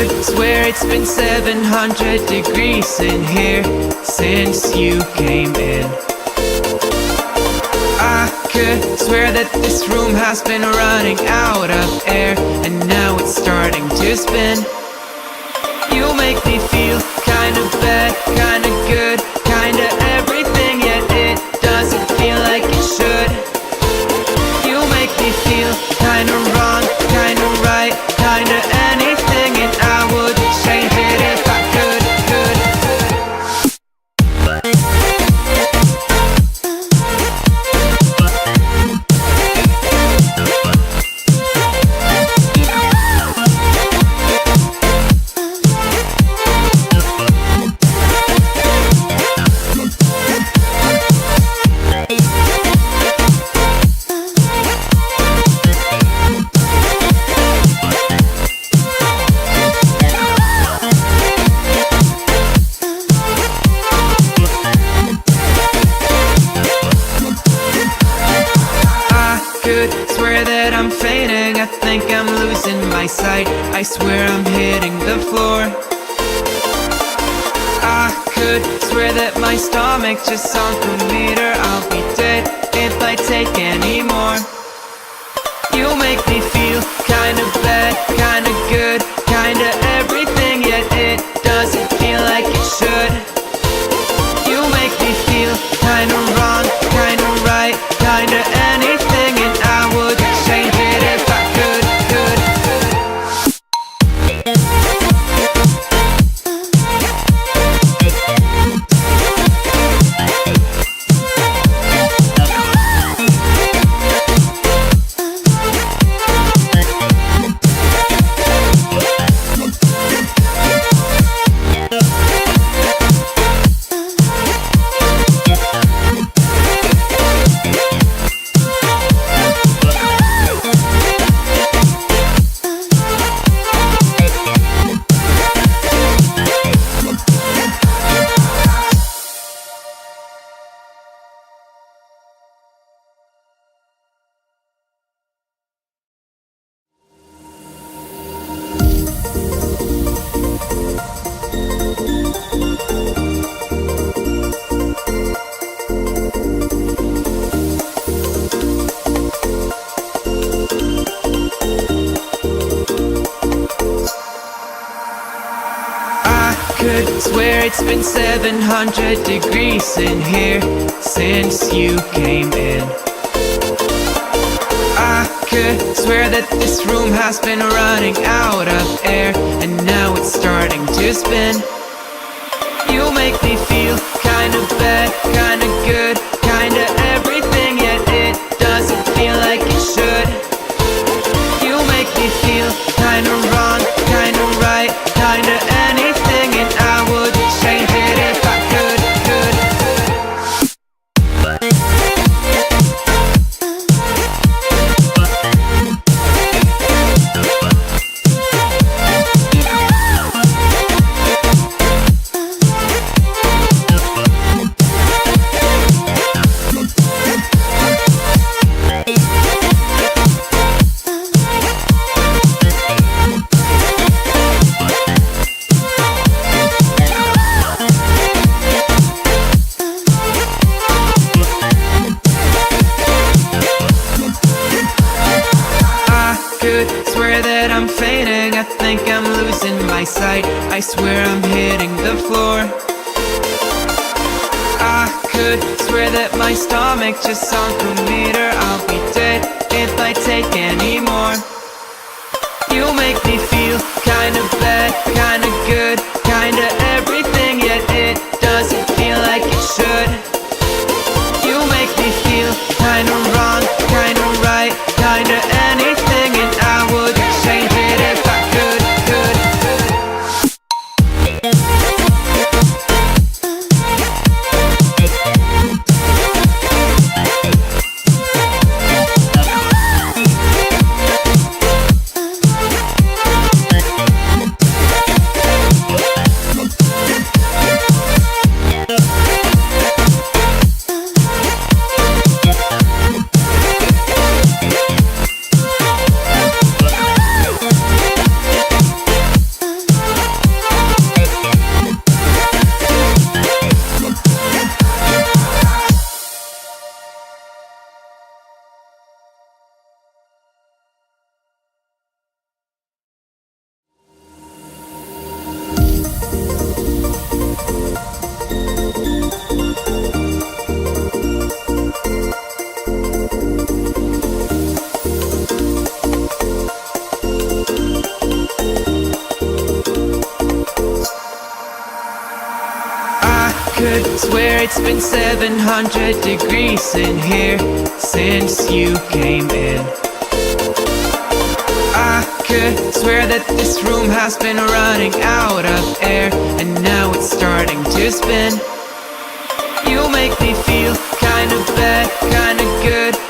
could swear it's been 700 degrees in here since you came in. I could swear that this room has been running out of air, and now it's starting to spin. You make me feel kinda bad, kinda good, kinda everything, yet it doesn't feel like it should. You make me feel kinda wrong, kinda right, kinda anything, and I would change it if I could. Swear that I'm fainting, I think I'm losing my sight, I swear I'm hitting the floor. I could swear that my stomach just sunk a meter, I'll be dead if I take any more. You make me feel kinda bad, kinda good, kinda everything, yet it doesn't feel like it should. You make me feel kinda wrong, kinda right, kinda anything, and I would change it if I could. Could swear it's been 700 degrees in here since you came in. I could swear that this room has been running out of air, and now it's starting to spin. You make me feel kinda bad, kinda good, kinda everything, yet it doesn't feel like it should. You make me feel kinda wrong, kinda right, kinda anything, and I would change it if I could. Swear that I'm fainting, I think I'm losing my sight, I swear I'm hitting the floor. I could swear that my stomach just sunk a meter, I'll be dead if I take any more. You make me feel kinda bad, kinda good, kinda everything, yet it doesn't feel like it should. You make me feel kinda wrong, kinda right, kinda anything, and I would change it if I could. Swear it's been 700 degrees in here since you came in. I could swear that this room has been running out of air, and now it's starting to spin. You make me feel kinda bad, kinda good.